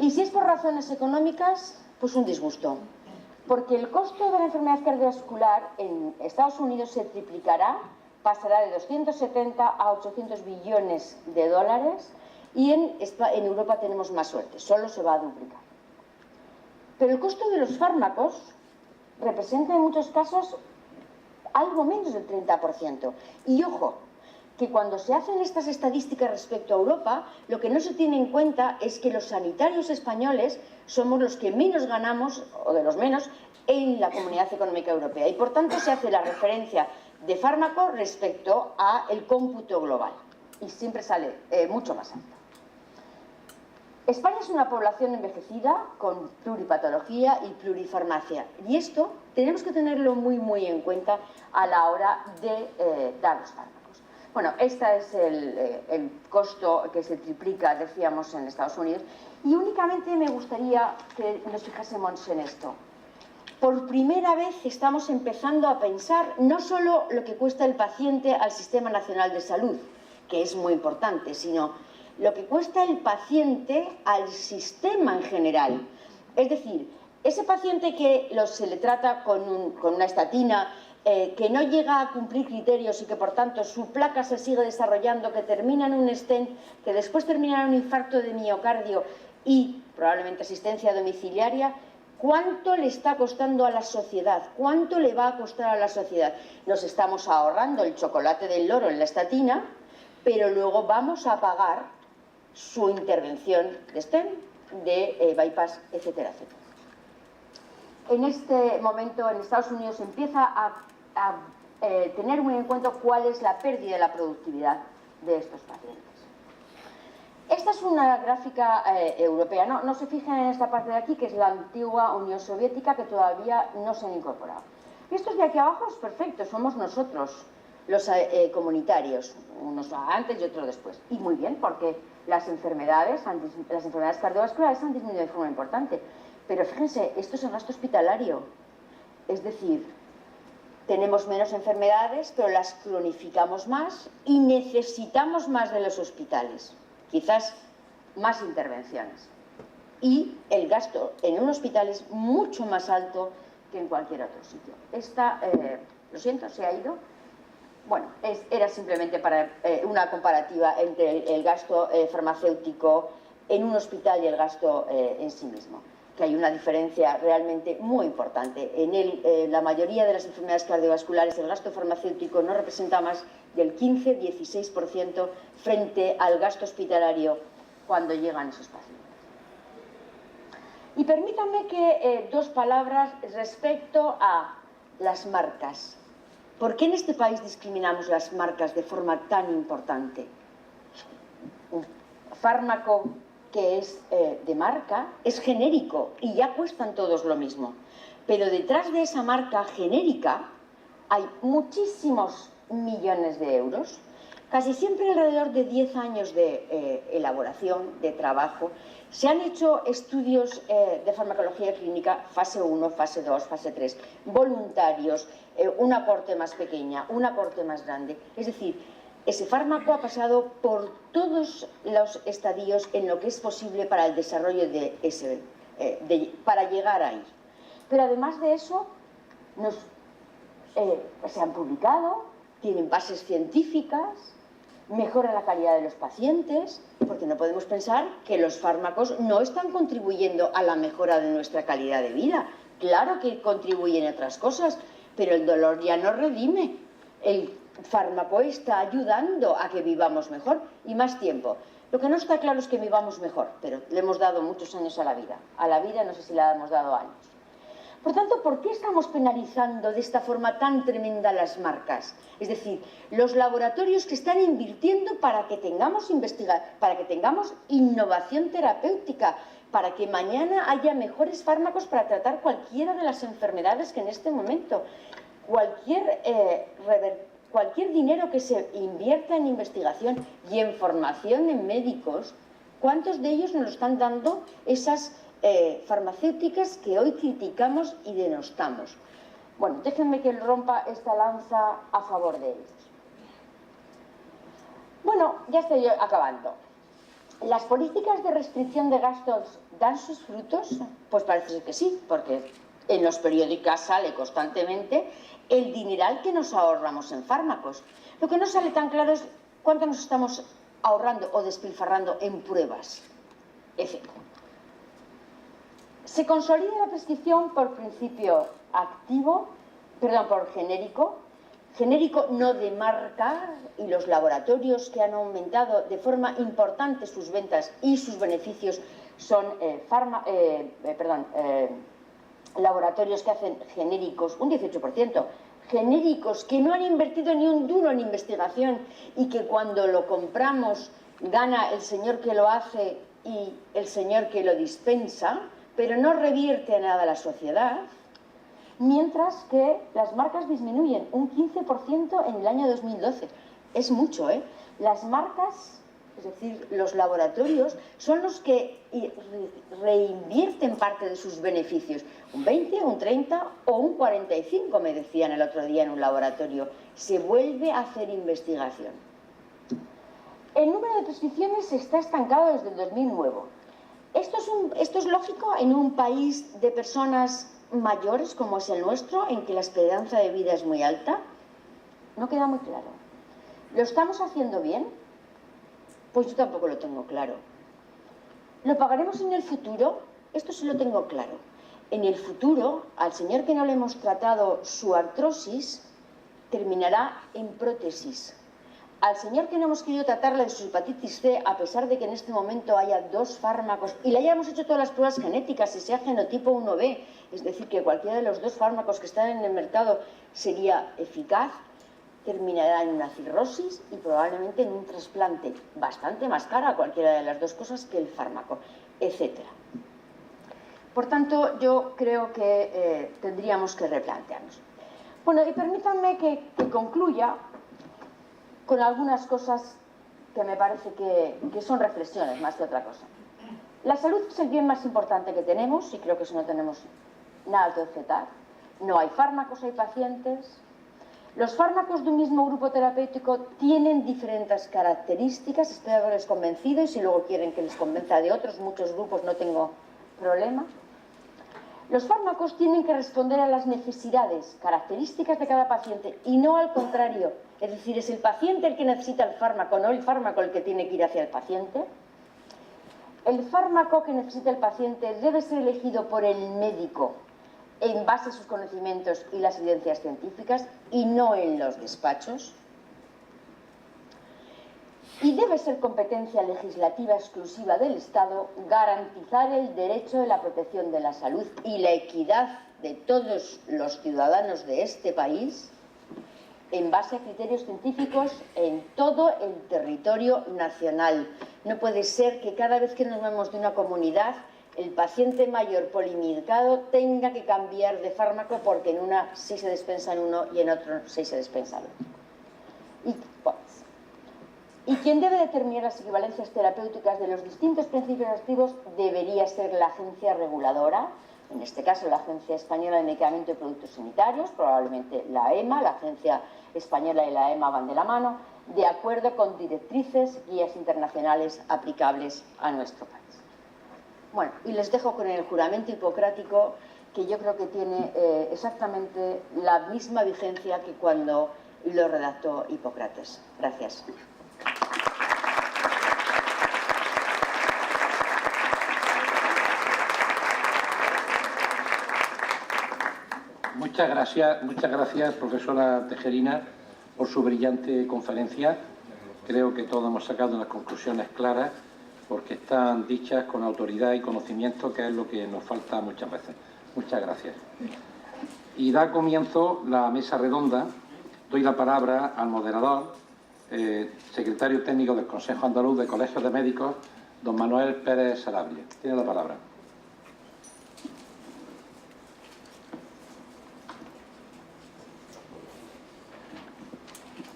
Y si es por razones económicas, pues un disgusto. Porque el costo de la enfermedad cardiovascular en Estados Unidos se triplicará, pasará de 270 a 800 billones de dólares, y en Europa tenemos más suerte, solo se va a duplicar. Pero el costo de los fármacos representa en muchos casos algo menos del 30%. Y ojo, que cuando se hacen estas estadísticas respecto a Europa, lo que no se tiene en cuenta es que los sanitarios españoles somos los que menos ganamos, o de los menos, en la Comunidad Económica Europea. Y por tanto se hace la referencia de fármaco respecto al cómputo global. Y siempre sale mucho más alto. España es una población envejecida con pluripatología y plurifarmacia. Y esto tenemos que tenerlo muy en cuenta a la hora de dar los fármacos. Bueno, este es el costo que se triplica, decíamos, en Estados Unidos. Y únicamente me gustaría que nos fijásemos en esto. Por primera vez estamos empezando a pensar no solo lo que cuesta el paciente al Sistema Nacional de Salud, que es muy importante, sino lo que cuesta el paciente al sistema en general. Es decir, ese paciente que se le trata con una estatina, que no llega a cumplir criterios y que por tanto su placa se sigue desarrollando, que termina en un stent, que después termina en un infarto de miocardio y probablemente asistencia domiciliaria, ¿cuánto le está costando a la sociedad? ¿Cuánto le va a costar a la sociedad? Nos estamos ahorrando el chocolate del loro en la estatina, pero luego vamos a pagar su intervención de stent, de bypass, etcétera, etcétera. En este momento en Estados Unidos se empieza a tener muy en cuenta cuál es la pérdida de la productividad de estos pacientes. Esta es una gráfica europea, no se fijen en esta parte de aquí, que es la antigua Unión Soviética, que todavía no se han incorporado. Y estos de aquí abajo es perfecto, somos nosotros, los comunitarios, unos antes y otros después. Y muy bien, porque las enfermedades cardiovasculares han disminuido de forma importante. Pero fíjense, esto es el gasto hospitalario. Es decir, tenemos menos enfermedades, pero las cronificamos más y necesitamos más de los hospitales. Quizás más intervenciones. Y el gasto en un hospital es mucho más alto que en cualquier otro sitio. Esta, lo siento, se ha ido. Bueno, era simplemente para una comparativa entre el gasto farmacéutico en un hospital y el gasto en sí mismo, que hay una diferencia realmente muy importante. En la mayoría de las enfermedades cardiovasculares el gasto farmacéutico no representa más del 15-16% frente al gasto hospitalario cuando llegan esos pacientes. Y permítanme que dos palabras respecto a las marcas. ¿Por qué en este país discriminamos las marcas de forma tan importante? Un fármaco que es de marca es genérico y ya cuestan todos lo mismo. Pero detrás de esa marca genérica hay muchísimos millones de euros, casi siempre alrededor de 10 años de elaboración, de trabajo. Se han hecho estudios de farmacología clínica, fase 1, fase 2, fase 3, voluntarios, una corte más pequeña, una corte más grande. Es decir, ese fármaco ha pasado por todos los estadios en lo que es posible para el desarrollo para llegar ahí. Pero además de eso, se han publicado, tienen bases científicas, mejora la calidad de los pacientes, porque no podemos pensar que los fármacos no están contribuyendo a la mejora de nuestra calidad de vida. Claro que contribuyen a otras cosas, pero el dolor ya no redime. El fármaco está ayudando a que vivamos mejor y más tiempo. Lo que no está claro es que vivamos mejor, pero le hemos dado muchos años a la vida. A la vida no sé si le hemos dado años. Por tanto, ¿por qué estamos penalizando de esta forma tan tremenda las marcas? Es decir, los laboratorios que están invirtiendo para que tengamos innovación terapéutica, para que mañana haya mejores fármacos para tratar cualquiera de las enfermedades que en este momento, cualquier dinero que se invierta en investigación y en formación en médicos, ¿cuántos de ellos nos lo están dando esas farmacéuticas que hoy criticamos y denostamos? Bueno, déjenme que rompa esta lanza a favor de ellos. Bueno, ya estoy acabando. ¿Las políticas de restricción de gastos dan sus frutos? Pues parece ser que sí, porque en los periódicos sale constantemente el dineral que nos ahorramos en fármacos. Lo que no sale tan claro es cuánto nos estamos ahorrando o despilfarrando en pruebas, etc. Se consolida la prescripción por principio activo, perdón, por genérico no de marca, y los laboratorios que han aumentado de forma importante sus ventas y sus beneficios son laboratorios que hacen genéricos, un 18%, genéricos que no han invertido ni un duro en investigación y que cuando lo compramos gana el señor que lo hace y el señor que lo dispensa, pero no revierte nada a la sociedad, mientras que las marcas disminuyen un 15% en el año 2012. Es mucho, ¿eh? Las marcas, es decir, los laboratorios, son los que reinvierten parte de sus beneficios. Un 20, un 30 o un 45, me decían el otro día en un laboratorio. Se vuelve a hacer investigación. El número de prescripciones está estancado desde el 2009. Esto es lógico en un país de personas mayores como es el nuestro, en que la esperanza de vida es muy alta. No queda muy claro. ¿Lo estamos haciendo bien? Pues yo tampoco lo tengo claro. ¿Lo pagaremos en el futuro? Esto sí lo tengo claro. En el futuro, al señor que no le hemos tratado su artrosis, terminará en prótesis. Al señor que no hemos querido tratarle de su hepatitis C, a pesar de que en este momento haya 2 fármacos y le hayamos hecho todas las pruebas genéticas y sea genotipo 1B, es decir, que cualquiera de los 2 fármacos que están en el mercado sería eficaz, terminará en una cirrosis y probablemente en un trasplante bastante más cara, cualquiera de las 2 cosas, que el fármaco, etc. Por tanto, yo creo que tendríamos que replantearnos. Bueno, y permítanme que concluya con algunas cosas que me parece que son reflexiones más que otra cosa. La salud es el bien más importante que tenemos y creo que eso no tenemos nada que objetar. No hay fármacos, hay pacientes. Los fármacos de un mismo grupo terapéutico tienen diferentes características, espero haberles convencido y si luego quieren que les convenza de otros muchos grupos no tengo problema. Los fármacos tienen que responder a las necesidades, características de cada paciente y no al contrario. Es decir, es el paciente el que necesita el fármaco, no el fármaco el que tiene que ir hacia el paciente. El fármaco que necesita el paciente debe ser elegido por el médico en base a sus conocimientos y las evidencias científicas y no en los despachos. Y debe ser competencia legislativa exclusiva del Estado garantizar el derecho de la protección de la salud y la equidad de todos los ciudadanos de este país en base a criterios científicos en todo el territorio nacional. No puede ser que cada vez que nos vamos de una comunidad el paciente mayor polimedicado tenga que cambiar de fármaco porque en una sí se dispensa en uno y en otro sí se dispensa en otro. Y quien debe determinar las equivalencias terapéuticas de los distintos principios activos debería ser la agencia reguladora, en este caso la Agencia Española de Medicamentos y Productos Sanitarios, probablemente la EMA, la Agencia Española y la EMA van de la mano, de acuerdo con directrices, guías internacionales aplicables a nuestro país. Bueno, y les dejo con el juramento hipocrático, que yo creo que tiene exactamente la misma vigencia que cuando lo redactó Hipócrates. Gracias. Muchas gracias, profesora Tejerina, por su brillante conferencia. Creo que todos hemos sacado unas conclusiones claras, porque están dichas con autoridad y conocimiento, que es lo que nos falta muchas veces. Muchas gracias. Y da comienzo la mesa redonda. Doy la palabra al moderador, secretario técnico del Consejo Andaluz de Colegios de Médicos, don Manuel Pérez Sarabia. Tiene la palabra.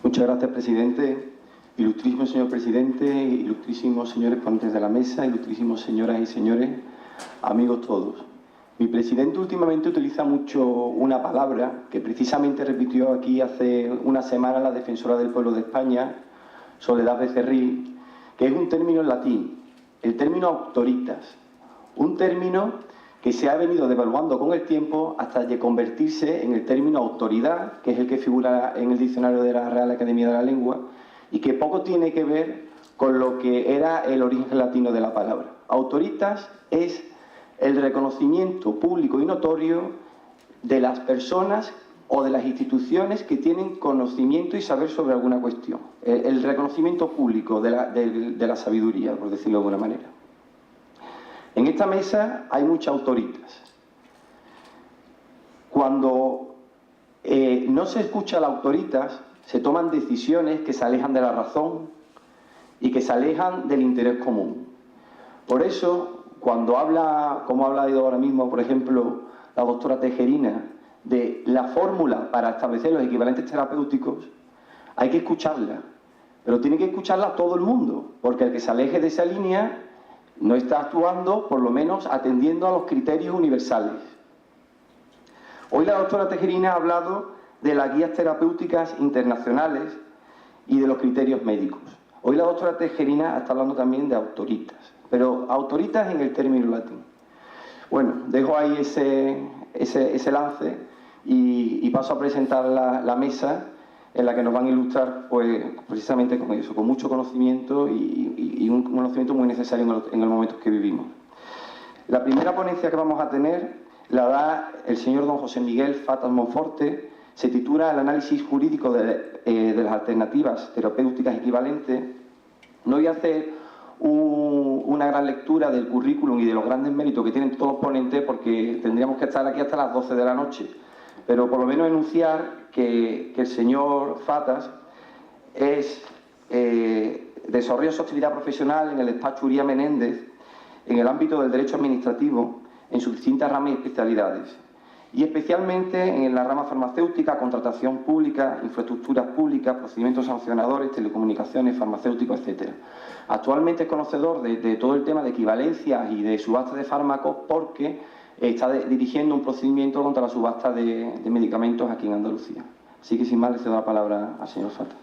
Muchas gracias, presidente. Ilustrísimo señor presidente, ilustrísimos señores ponentes de la mesa, ilustrísimos señoras y señores, amigos todos. Mi presidente últimamente utiliza mucho una palabra que precisamente repitió aquí hace una semana la defensora del pueblo de España, Soledad Becerril, que es un término en latín el término autoritas, un término que se ha venido devaluando con el tiempo hasta convertirse en el término autoridad, que es el que figura en el diccionario de la Real Academia de la Lengua, y que poco tiene que ver con lo que era el origen latino de la palabra. Autoritas es el reconocimiento público y notorio de las personas o de las instituciones que tienen conocimiento y saber sobre alguna cuestión. El reconocimiento público de la sabiduría, por decirlo de alguna manera. En esta mesa hay muchas autoritas. Cuando no se escucha a las autoritas, se toman decisiones que se alejan de la razón y que se alejan del interés común. Por eso, cuando habla, como ha hablado ahora mismo, por ejemplo, la doctora Tejerina, de la fórmula para establecer los equivalentes terapéuticos, hay que escucharla, pero tiene que escucharla todo el mundo, porque el que se aleje de esa línea no está actuando, por lo menos, atendiendo a los criterios universales. Hoy la doctora Tejerina ha hablado de las guías terapéuticas internacionales y de los criterios médicos. Hoy la doctora Tejerina está hablando también de autoritas, pero autoritas en el término latín. Bueno, dejo ahí ese lance y paso a presentar la mesa en la que nos van a ilustrar pues, precisamente con eso, con mucho conocimiento y un conocimiento muy necesario en los momentos que vivimos. La primera ponencia que vamos a tener la da el señor don José Miguel Fatas Monforte, se titula El análisis jurídico de las alternativas terapéuticas equivalentes. No voy a hacer una gran lectura del currículum y de los grandes méritos que tienen todos los ponentes porque tendríamos que estar aquí hasta las 12 de la noche, pero por lo menos enunciar que el señor Fatas desarrolla su actividad profesional en el despacho Uría Menéndez en el ámbito del derecho administrativo en sus distintas ramas y especialidades, y especialmente en la rama farmacéutica, contratación pública, infraestructuras públicas, procedimientos sancionadores, telecomunicaciones, farmacéuticos, etc. Actualmente es conocedor de todo el tema de equivalencias y de subasta de fármacos porque está dirigiendo un procedimiento contra la subasta de medicamentos aquí en Andalucía. Así que sin más le cedo la palabra al señor Fatas.